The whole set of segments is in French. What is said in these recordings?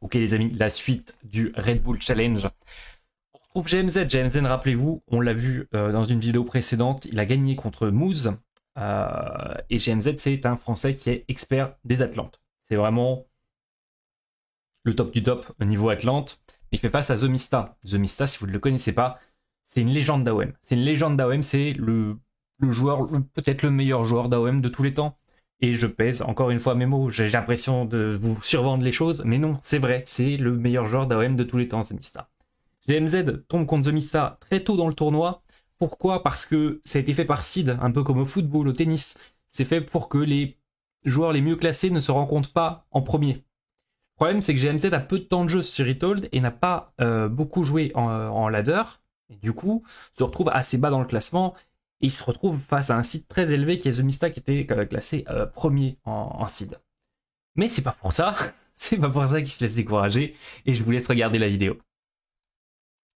Ok les amis, la suite du Red Bull Challenge. On retrouve GMZ. GMZ, rappelez-vous, on l'a vu dans une vidéo précédente, il a gagné contre Moose. Et GMZ, c'est un Français qui est expert des Atlantes. C'est vraiment le top du top au niveau Atlante. Il fait face à Zemista. Zemista, si vous ne le connaissez pas, c'est une légende d'AOM. C'est une légende d'AOM, c'est le joueur, peut-être le meilleur joueur d'AOM de tous les temps. Et je pèse encore une fois mes mots, j'ai l'impression de vous survendre les choses, mais non, c'est vrai, c'est le meilleur joueur d'AOM de tous les temps, Zemista. GMZ tombe contre Zemista très tôt dans le tournoi. Pourquoi? Parce que ça a été fait par Seed, un peu comme au football, au tennis. C'est fait pour que les joueurs les mieux classés ne se rencontrent pas en premier. Le problème, c'est que GMZ a peu de temps de jeu sur Retold et n'a pas beaucoup joué en ladder. Et du coup, se retrouve assez bas dans le classement. Et il se retrouve face à un seed très élevé qui est Zemista qui était classé premier en seed. Mais c'est pas pour ça. C'est pas pour ça qu'il se laisse décourager. Et je vous laisse regarder la vidéo.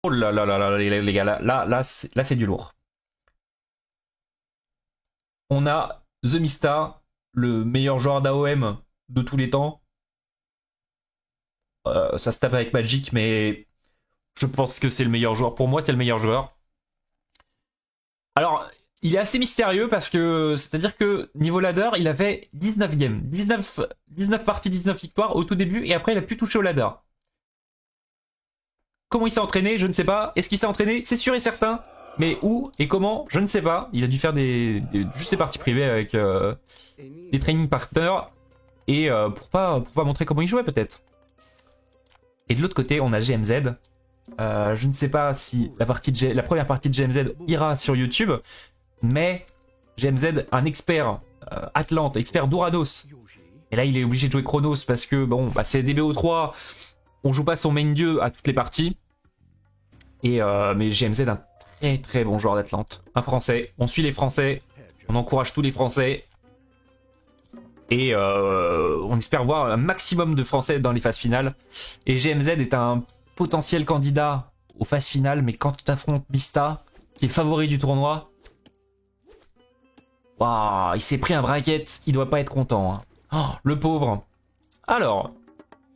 Oh là là là là les gars, là c'est du lourd. On a Zemista, le meilleur joueur d'AOM de tous les temps. Ça se tape avec Magic, mais je pense que c'est le meilleur joueur. Pour moi, c'est le meilleur joueur. Alors, il est assez mystérieux parce que, c'est-à-dire que niveau ladder, il a fait 19 games, 19 parties, 19 victoires au tout début, et après il a pu toucher au ladder. Comment il s'est entraîné, je ne sais pas. Est-ce qu'il s'est entraîné? C'est sûr et certain. Mais où et comment, je ne sais pas. Il a dû faire juste des parties privées avec des training partners, et pour pas montrer comment il jouait peut-être. Et de l'autre côté, on a GMZ. Je ne sais pas si la première partie de GMZ ira sur YouTube, mais GMZ, un expert Atlante, expert d'Uranos. Et là, il est obligé de jouer Chronos parce que bon, bah, c'est DBO3, on joue pas son main dieu à toutes les parties. Et mais GMZ, un très très bon joueur d'Atlante, un Français. On suit les Français, on encourage tous les Français. Et on espère voir un maximum de Français dans les phases finales. Et GMZ est un potentiel candidat aux phases finales, mais quand tu affrontes Mista, qui est favori du tournoi, waouh, il s'est pris un bracket, il doit pas être content. Hein. Oh, le pauvre. Alors,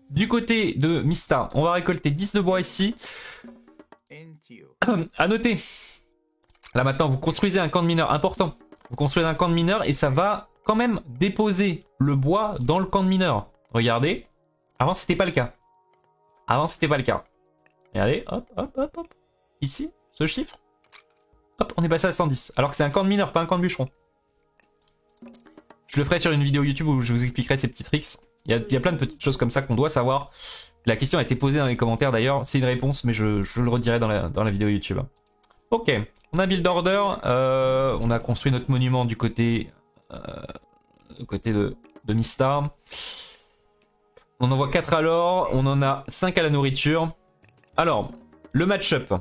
du côté de Mista, on va récolter 10 de bois ici. À noter, là maintenant, vous construisez un camp de mineurs important. Vous construisez un camp de mineurs et ça va quand même déposer le bois dans le camp de mineurs. Regardez, avant c'était pas le cas. Avant c'était pas le cas. Regardez, hop, hop, hop, hop. Ici, ce chiffre. Hop, on est passé à 110. Alors que c'est un camp de mineur, pas un camp de bûcheron. Je le ferai sur une vidéo YouTube où je vous expliquerai ces petits tricks. Il y a plein de petites choses comme ça qu'on doit savoir. La question a été posée dans les commentaires d'ailleurs. C'est une réponse, mais je le redirai dans la vidéo YouTube. Ok, on a build order. On a construit notre monument du côté, de Mista. On en voit 4 à l'or. On en a 5 à la nourriture. Alors, le match-up.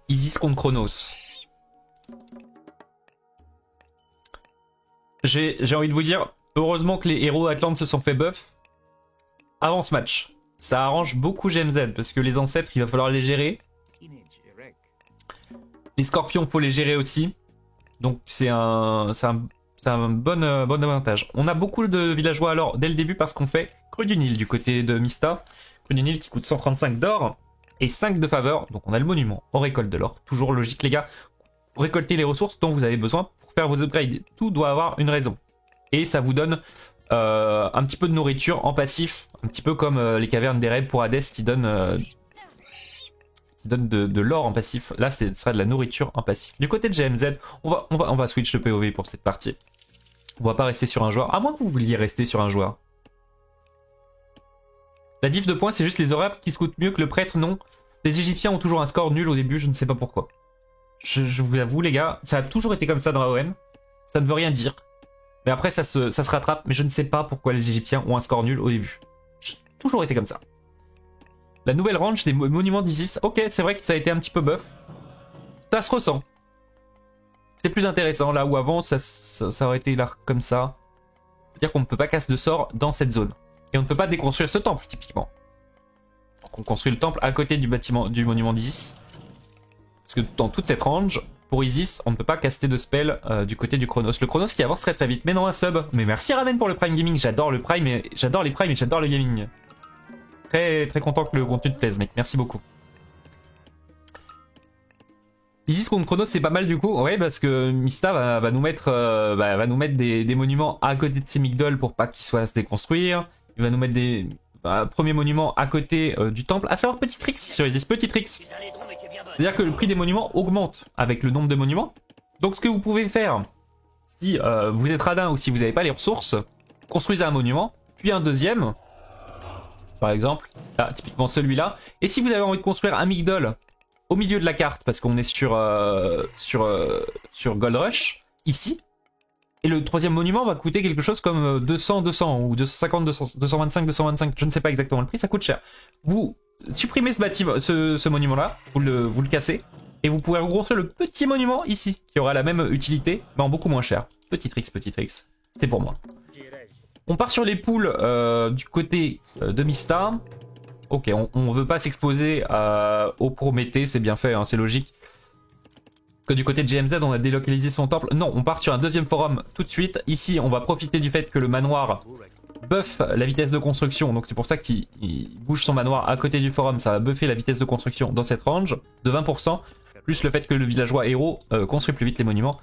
Isis contre Chronos. J'ai envie de vous dire, heureusement que les héros Atlante se sont fait buff avant ce match. Ça arrange beaucoup GMZ parce que les ancêtres, il va falloir les gérer. Les scorpions, faut les gérer aussi. Donc c'est un bon avantage. On a beaucoup de villageois alors dès le début parce qu'on fait Crue du Nil du côté de Mista. Crue du Nil qui coûte 135 d'or et 5 de faveur. Donc on a le monument, on récolte de l'or. Toujours logique les gars. Récoltez les ressources dont vous avez besoin pour faire vos upgrades. Tout doit avoir une raison. Et ça vous donne un petit peu de nourriture en passif. Un petit peu comme les cavernes des rêves pour Hades qui donnent de l'or en passif. Là, ce sera de la nourriture en passif. Du côté de GMZ, on va switch le POV pour cette partie. On va pas rester sur un joueur. À moins que vous vouliez rester sur un joueur. La diff de points, c'est juste les oracles qui se coûtent mieux que le prêtre, non. Les Égyptiens ont toujours un score nul au début, je ne sais pas pourquoi. Je vous avoue, les gars, ça a toujours été comme ça dans AOM. Ça ne veut rien dire. Mais après, ça se rattrape. Mais je ne sais pas pourquoi les Égyptiens ont un score nul au début. Toujours été comme ça. La nouvelle range des monuments d'Isis. Ok, c'est vrai que ça a été un petit peu buff. Ça se ressent. C'est plus intéressant là où avant ça aurait été là comme ça. C'est-à-dire qu'on ne peut pas casser de sort dans cette zone. Et on ne peut pas déconstruire ce temple typiquement. Donc on construit le temple à côté du bâtiment du monument d'Isis. Parce que dans toute cette range, pour Isis, on ne peut pas caster de spell du côté du Chronos. Le Chronos qui avance très très vite. Mais non, un sub. Mais merci Ramen pour le Prime Gaming. J'adore le Prime et j'adore les Prime et j'adore le gaming. Très très content que le contenu te plaise, mec. Merci beaucoup. Isis contre Chronos, c'est pas mal du coup. Ouais, parce que Mista va nous mettre, des monuments à côté de ses Migdol pour pas qu'ils soient à se déconstruire. Il va nous mettre des premiers monuments à côté du temple. À savoir petit tricks sur Isis, petit tricks. C'est-à-dire que le prix des monuments augmente avec le nombre de monuments. Donc ce que vous pouvez faire, si vous êtes radin ou si vous n'avez pas les ressources, construisez un monument, puis un deuxième, par exemple, là, typiquement celui-là. Et si vous avez envie de construire un Migdol au milieu de la carte, parce qu'on est sur Gold Rush, ici, et le troisième monument va coûter quelque chose comme 200, 200, ou 250, 200, 225, 225, je ne sais pas exactement le prix, ça coûte cher. Vous supprimez ce bâtiment, ce monument-là, vous le cassez, et vous pouvez reconstruire le petit monument ici, qui aura la même utilité, mais en beaucoup moins cher. Petit tricks, c'est pour moi. On part sur les poules du côté de Mista. Ok, on veut pas s'exposer au Prométhée, c'est bien fait, hein, c'est logique. Que du côté de GMZ, on a délocalisé son temple. Non, on part sur un deuxième forum tout de suite. Ici, on va profiter du fait que le manoir buff la vitesse de construction. Donc c'est pour ça qu'il bouge son manoir à côté du forum. Ça va buffer la vitesse de construction dans cette range de 20%. Plus le fait que le villageois héros construit plus vite les monuments.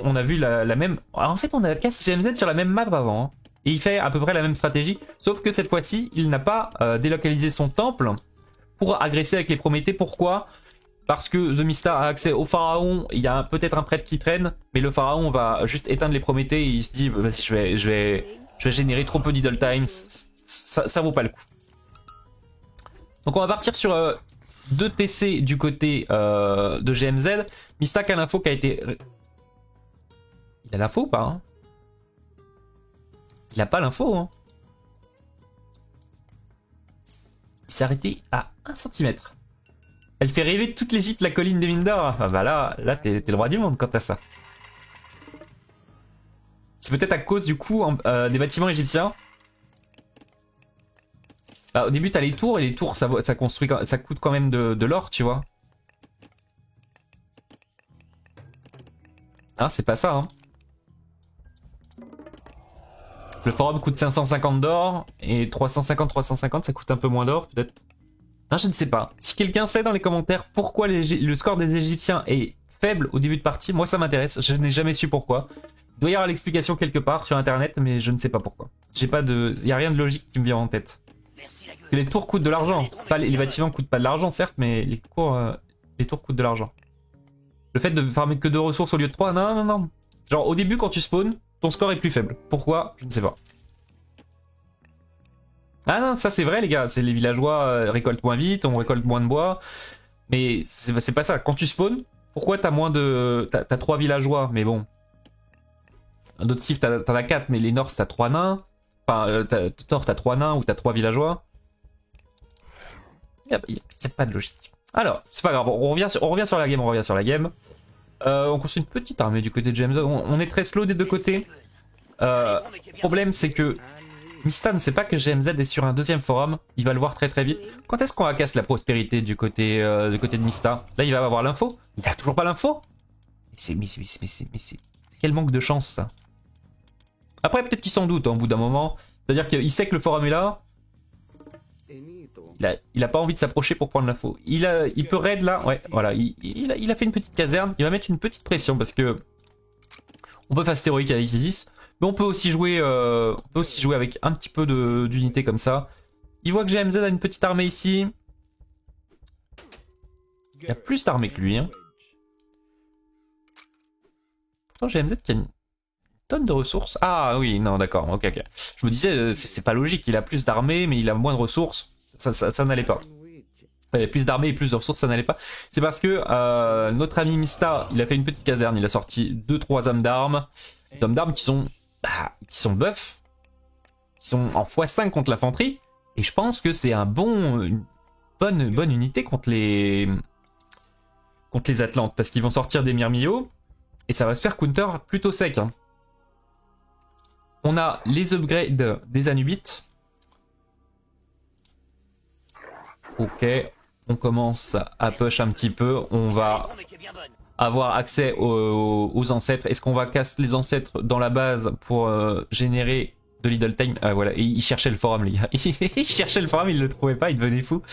On a vu la même... En fait, on a cassé GMZ sur la même map avant, hein. Et il fait à peu près la même stratégie, sauf que cette fois-ci, il n'a pas délocalisé son temple pour agresser avec les Prométhées. Pourquoi? Parce que The Mista a accès au pharaon, il y a peut-être un prêtre qui traîne, mais le pharaon va juste éteindre les Prométhées et il se dit, vas-y, je vais générer trop peu d'idle time, ça vaut pas le coup. Donc on va partir sur 2 TC du côté de GMZ. Mista a l'info qui a été... Il a l'info ou pas, hein? Il a pas l'info, hein. Il s'est arrêté à 1 cm. Elle fait rêver toute l'Égypte, la colline des mines d'or. Ah bah là t'es le roi du monde quant à ça. C'est peut-être à cause du coup des bâtiments égyptiens. Bah, au début t'as les tours et les tours ça coûte quand même de l'or, tu vois. Ah, c'est pas ça, hein. Le forum coûte 550 d'or et 350 ça coûte un peu moins d'or peut-être. Non, je ne sais pas. Si quelqu'un sait dans les commentaires pourquoi le score des Égyptiens est faible au début de partie, moi ça m'intéresse. Je n'ai jamais su pourquoi. Il doit y avoir l'explication quelque part sur internet, mais je ne sais pas pourquoi. Il y a rien de logique qui me vient en tête. Les tours coûtent de l'argent. Les bâtiments coûtent pas de l'argent certes, mais les tours coûtent de l'argent. Le fait de farmer que 2 ressources au lieu de 3, non. Genre au début quand tu spawns, ton score est plus faible. Pourquoi? Je ne sais pas. Ah non, ça c'est vrai les gars, c'est les villageois récoltent moins vite, on récolte moins de bois. Mais c'est pas ça, quand tu spawns, pourquoi t'as moins de... T'as 3 villageois, mais bon. D'autres cibles t'en as 4, mais les Norse t'as 3 nains. Enfin, Thor t'as 3 nains ou t'as 3 villageois. Y a pas de logique. Alors, c'est pas grave, on revient sur la game, on construit une petite armée du côté de James. On est très slow des deux côtés. Problème c'est que Mista ne sait pas que GMZ est sur un deuxième forum. Il va le voir très très vite. Quand est-ce qu'on va casser la prospérité du côté de Mista? Là il va avoir l'info. Il a toujours pas l'info. Mais c'est quel manque de chance ça. Après peut-être qu'il s'en doute hein, au bout d'un moment. C'est-à-dire qu'il sait que le forum est là. Il a pas envie de s'approcher pour prendre l'info. Il peut raid là. Ouais voilà. Il a fait une petite caserne. Il va mettre une petite pression parce que on peut fast héroïque avec Isis. Mais on peut aussi jouer avec un petit peu d'unité comme ça. Il voit que GMZ a une petite armée ici. Il y a plus d'armée que lui. Hein. Pourtant GMZ qui a une tonne de ressources. Ah oui, non d'accord, ok. Je me disais, c'est pas logique, il a plus d'armée mais il a moins de ressources. Ça n'allait pas. Il a plus d'armée et plus de ressources, ça n'allait pas. C'est parce que notre ami Mista, il a fait une petite caserne, il a sorti 2-3 hommes d'armes. Des hommes d'armes qui sont buffs, qui sont en x5 contre l'infanterie, et je pense que c'est une bonne unité contre les Atlantes, parce qu'ils vont sortir des Myrmillos, et ça va se faire counter plutôt sec. Hein. On a les upgrades des Anubites. Ok, on commence à push un petit peu, on va avoir accès aux ancêtres. Est-ce qu'on va cast les ancêtres dans la base pour générer de l'idle time? Voilà, et il cherchait le forum, les gars. Il cherchait le forum, il le trouvait pas, il devenait fou.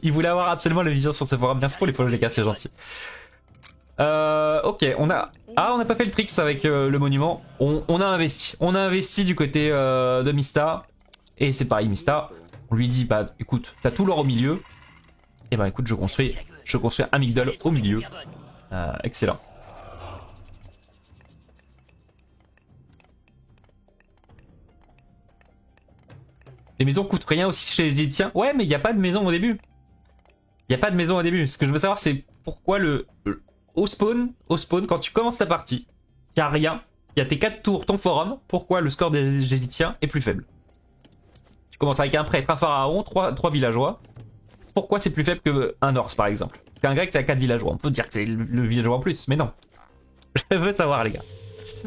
Il voulait avoir absolument la vision sur ce forum. Merci pour les follow, les gars, c'est gentil. Ok, on n'a pas fait le tricks avec le monument. On a investi. On a investi du côté de Mista. Et c'est pareil, Mista. On lui dit, bah écoute, t'as tout l'or au milieu. Et bah écoute, je construis un Migdol au milieu. Excellent. Les maisons coûtent rien aussi chez les Égyptiens. Ouais, mais il n'y a pas de maison au début. Il n'y a pas de maison au début. Ce que je veux savoir, c'est pourquoi au spawn, quand tu commences ta partie, il n'y a rien. Il y a tes 4 tours, ton forum. Pourquoi le score des Égyptiens est plus faible? Tu commences avec un prêtre, un pharaon, 3 villageois. Pourquoi c'est plus faible qu'un Norse, par exemple? Parce qu'un grec, c'est à 4 villageois. On peut dire que c'est le villageois en plus, mais non. Je veux savoir, les gars.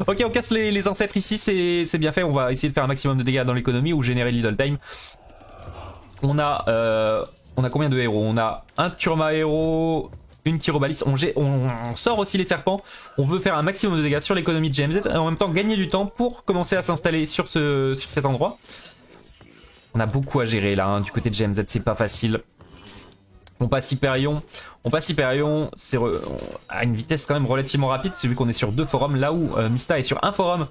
Ok, on casse les ancêtres ici, c'est bien fait. On va essayer de faire un maximum de dégâts dans l'économie ou générer l'idle time. On a combien de héros? On a un Turma héros, une Kyrobalis. On sort aussi les serpents. On veut faire un maximum de dégâts sur l'économie de GMZ et en même temps gagner du temps pour commencer à s'installer sur cet endroit. On a beaucoup à gérer là, hein. Du côté de GMZ, c'est pas facile. On passe Hyperion, c'est à une vitesse quand même relativement rapide, c'est vu qu'on est sur 2 forums, là où Mista est sur un forum.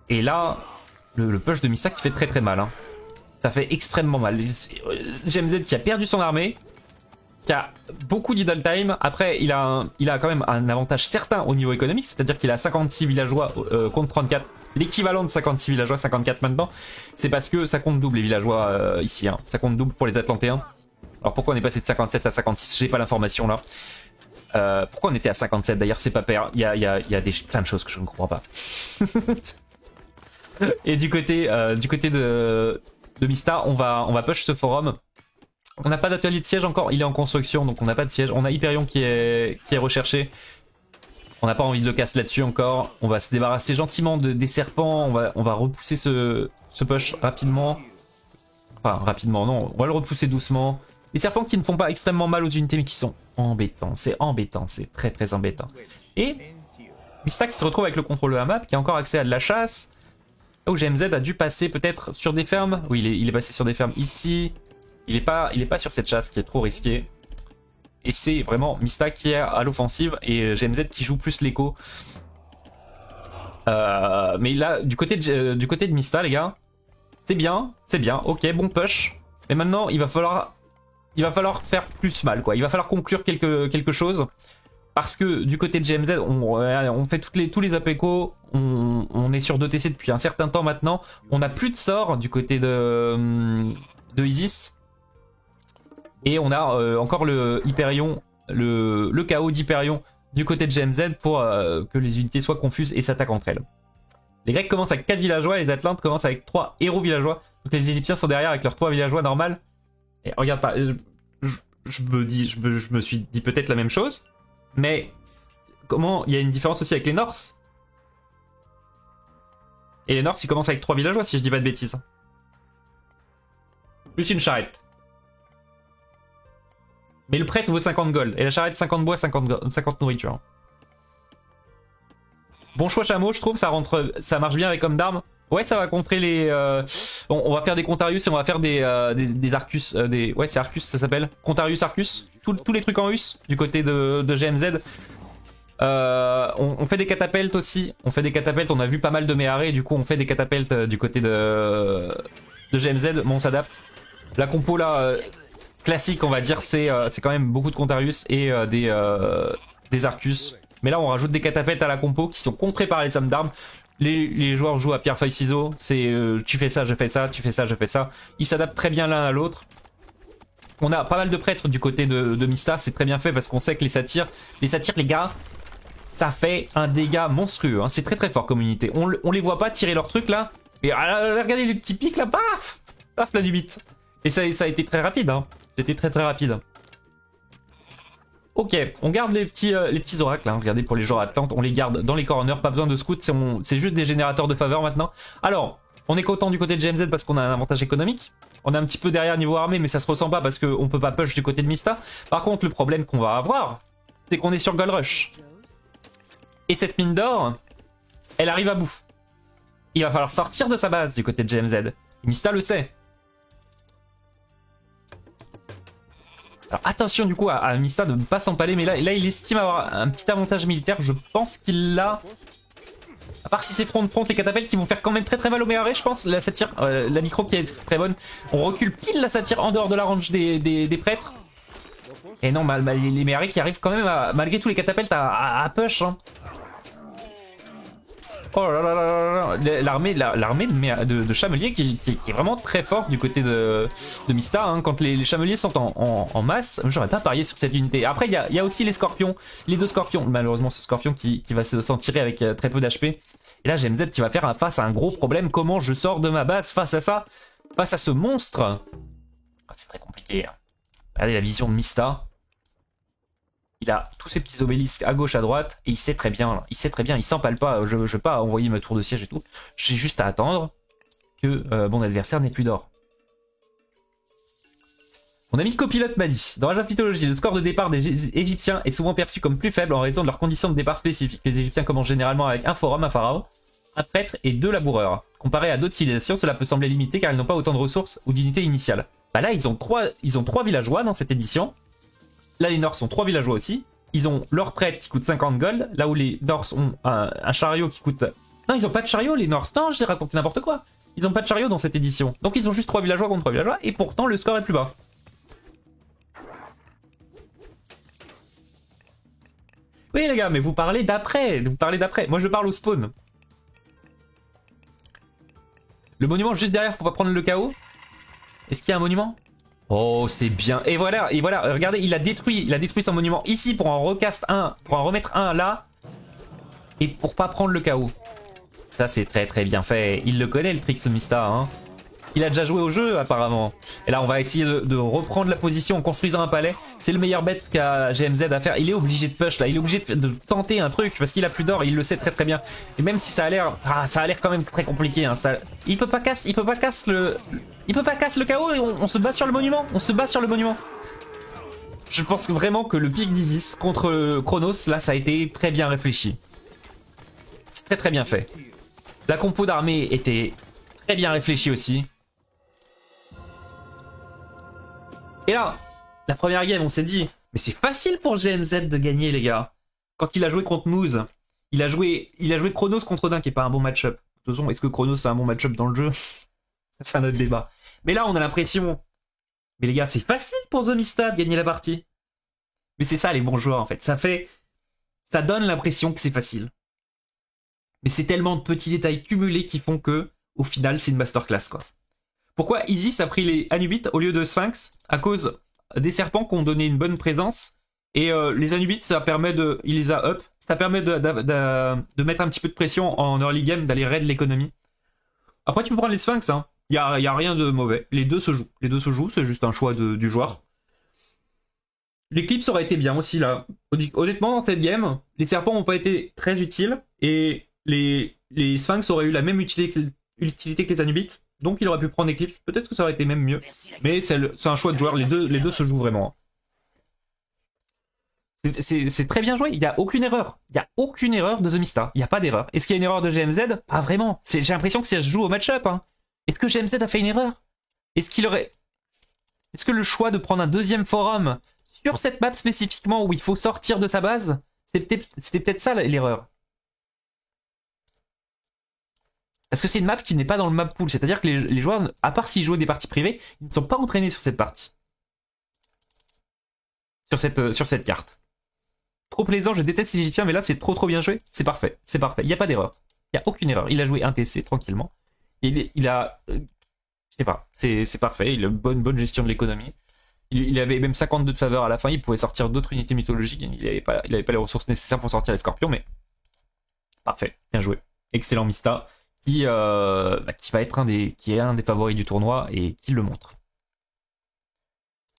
Et là, le push de Mista qui fait très très mal. Hein. Ça fait extrêmement mal. GMZ qui a perdu son armée, qui a beaucoup d'idle time. Après, il a quand même un avantage certain au niveau économique, c'est-à-dire qu'il a 56 villageois contre 34. L'équivalent de 56 villageois, 54 maintenant. C'est parce que ça compte double les villageois ici. Hein. Ça compte double pour les Atlantéens. Alors pourquoi on est passé de 57 à 56? J'ai pas l'information là. Pourquoi on était à 57 d'ailleurs? C'est pas pair. Il y a plein de choses que je ne comprends pas. Et du côté de Mista, on va push ce forum. On n'a pas d'atelier de siège encore, il est en construction donc on n'a pas de siège. On a Hyperion qui est recherché. On n'a pas envie de le casser là-dessus encore. On va se débarrasser gentiment des serpents. On va repousser ce push rapidement. Enfin rapidement non, on va le repousser doucement. Les serpents qui ne font pas extrêmement mal aux unités mais qui sont embêtants. C'est embêtant, c'est très très embêtant. Et Mista qui se retrouve avec le contrôle de la map, qui a encore accès à de la chasse. Là où GMZ a dû passer peut-être sur des fermes. Oui, il est passé sur des fermes ici. Il est pas sur cette chasse qui est trop risquée. Et c'est vraiment Mista qui est à l'offensive et GMZ qui joue plus l'écho. Mais là, du côté de Mista, les gars, c'est bien, ok, bon push. Mais maintenant, il va falloir faire plus mal, quoi. Il va falloir conclure quelque chose. Parce que du côté de GMZ, on fait tous les APECO, on est sur 2 TC depuis un certain temps maintenant. On n'a plus de sort du côté de Isis. Et on a encore le Hyperion, le chaos d'Hyperion du côté de GMZ pour que les unités soient confuses et s'attaquent entre elles. Les Grecs commencent avec 4 villageois, les Atlantes commencent avec 3 héros villageois. Donc les Égyptiens sont derrière avec leurs 3 villageois normal. Et regarde pas, je me suis dit peut-être la même chose. Mais comment il y a une différence aussi avec les Norse. Et les Norse ils commencent avec 3 villageois si je dis pas de bêtises. Plus une charrette. Mais le prêtre vaut 50 gold. Et la charrette 50 bois, 50 nourriture. Bon choix chameau, je trouve, ça marche bien avec homme d'armes. Ouais, ça va contrer les... on va faire des Contarius et on va faire des Arcus. Ouais, c'est Arcus, ça s'appelle. Contarius, Arcus. Tous les trucs en russe du côté de GMZ. On fait des catapultes aussi. On fait des catapultes, on a vu pas mal de méharés. Du coup, on fait des catapultes du côté de GMZ. Bon, on s'adapte. La compo là... classique on va dire c'est quand même beaucoup de Contarius et des Arcus, mais là on rajoute des catapultes à la compo qui sont contrées par les hommes d'armes. Les joueurs jouent à pierre feuille ciseaux, c'est tu fais ça je fais ça, tu fais ça je fais ça, ils s'adaptent très bien l'un à l'autre. On a pas mal de prêtres du côté de Mista, c'est très bien fait parce qu'on sait que les satyres les gars, ça fait un dégât monstrueux, hein. C'est très très fort comme unité, on les voit pas tirer leur truc là, et regardez les petits pics là, paf là du bit. Et ça a été très rapide, hein. C'était très très rapide. Ok, on garde les petits oracles, hein. Regardez pour les joueurs Atlantes, on les garde dans les corners, pas besoin de scouts, c'est juste des générateurs de faveur maintenant. Alors, on est content du côté de GMZ parce qu'on a un avantage économique. On est un petit peu derrière niveau armée, mais ça se ressent pas parce qu'on peut pas push du côté de Mista. Par contre, le problème qu'on va avoir, c'est qu'on est sur Gold Rush. Et cette mine d'or, elle arrive à bout. Il va falloir sortir de sa base du côté de GMZ. Et Mista le sait. Alors attention du coup à Mista de ne pas s'empaler, mais là il estime avoir un petit avantage militaire. Je pense qu'il l'a. À part si c'est front les catapultes qui vont faire quand même très mal au Méharé, je pense. La satire, la micro qui est très bonne. On recule pile la satire en dehors de la range des prêtres. Et non, les Méharé qui arrivent quand même à, malgré tous les catapultes à push. Hein. Oh là là là là, l'armée de chameliers qui est vraiment très forte du côté de Mista. Hein. Quand les chameliers sont en masse, j'aurais pas parié sur cette unité. Après, il y a aussi les scorpions, les deux scorpions. Malheureusement, ce scorpion qui va s'en tirer avec très peu d'HP. Et là, GMZ qui va faire face à un gros problème. Comment je sors de ma base face à ça, face à ce monstre? C'est très compliqué. Hein. Regardez la vision de Mista. Il a tous ces petits obélisques à gauche, à droite, et il sait très bien, il s'empale pas, je vais pas envoyer ma tour de siège et tout, j'ai juste à attendre que mon adversaire n'ait plus d'or. Mon ami copilote m'a dit, dans la mythologie, le score de départ des Égyptiens est souvent perçu comme plus faible en raison de leurs conditions de départ spécifiques. Les Égyptiens commencent généralement avec un forum, un pharaon, un prêtre et 2 laboureurs. Comparé à d'autres civilisations, cela peut sembler limité car ils n'ont pas autant de ressources ou d'unités initiales. Bah là, ils ont 3 villageois dans cette édition. Là, les Norse sont 3 villageois aussi. Ils ont leur prêtre qui coûte 50 gold. Là où les Norse ont un chariot qui coûte... Non, ils ont pas de chariot, les Norse. Non, j'ai raconté n'importe quoi. Ils ont pas de chariot dans cette édition. Donc ils ont juste 3 villageois contre 3 villageois. Et pourtant, le score est plus bas. Oui, les gars, mais vous parlez d'après. Moi, je parle au spawn. Le monument juste derrière pour pas prendre le chaos. Est-ce qu'il y a un monument ? Oh, c'est bien. Et voilà, regardez, il a détruit son monument ici pour en remettre un là. Et pour pas prendre le chaos. Ça, c'est très bien fait. Il le connaît, le Trix Mista, hein. Il a déjà joué au jeu, apparemment. Et là, on va essayer de reprendre la position en construisant un palais. C'est le meilleur bet qu'a GMZ à faire. Il est obligé de push, là. Il est obligé de tenter un truc, parce qu'il a plus d'or, il le sait très bien. Et même si ça a l'air... Ah, ça a l'air quand même très compliqué, hein. Il peut pas casse le chaos et on se bat sur le monument. Je pense vraiment que le pic d'Isis contre Chronos, là, ça a été très bien réfléchi. C'est très bien fait. La compo d'armée était très bien réfléchie aussi. Et là, la première game, on s'est dit, mais c'est facile pour GMZ de gagner, les gars. Quand il a joué contre Moose, il a joué Chronos contre Odin, qui est pas un bon match-up. De toute façon, est-ce que Chronos c'est un bon match-up dans le jeu? C'est un autre débat. Mais là, on a l'impression, mais les gars, c'est facile pour The Mista de gagner la partie. Mais c'est ça, les bons joueurs, en fait. Ça donne l'impression que c'est facile. Mais c'est tellement de petits détails cumulés qui font que, au final, c'est une masterclass, quoi. Pourquoi Isis a pris les Anubites au lieu de Sphinx? À cause des serpents qui ont donné une bonne présence. Et les Anubites, ça permet de... Il les a up. Ça permet de mettre un petit peu de pression en early game, d'aller raid l'économie. Après, tu peux prendre les Sphinx, hein. Y a rien de mauvais. Les deux se jouent. C'est juste un choix du joueur. L'éclipse aurait été bien aussi, là. Honnêtement, dans cette game, les serpents n'ont pas été très utiles. Et les Sphinx auraient eu la même utilité que les Anubites. Donc il aurait pu prendre Eclipse, peut-être que ça aurait été même mieux. Mais c'est un choix de joueur, les deux se jouent vraiment. C'est très bien joué, il n'y a aucune erreur. Il n'y a aucune erreur de The Mista, il n'y a pas d'erreur. Est-ce qu'il y a une erreur de GMZ? Pas vraiment, j'ai l'impression que ça se joue au match-up. Hein. Est-ce que GMZ a fait une erreur? Est-ce que le choix de prendre un deuxième forum sur cette map spécifiquement où il faut sortir de sa base, c'était peut-être ça l'erreur? Parce que c'est une map qui n'est pas dans le map pool, c'est-à-dire que les joueurs, à part s'ils jouent des parties privées, ils ne sont pas entraînés sur cette partie. Sur cette carte. Trop plaisant, je déteste les Égyptiens, mais là c'est trop bien joué, c'est parfait, il n'y a pas d'erreur. Il n'y a aucune erreur, il a joué un TC tranquillement. Il a... je sais pas, c'est parfait, il a une bonne gestion de l'économie. Il avait même 52 de faveur à la fin, il pouvait sortir d'autres unités mythologiques, il avait pas les ressources nécessaires pour sortir les scorpions, mais... Parfait, bien joué. Excellent Mista. Qui va être un des favoris du tournoi et qui le montre.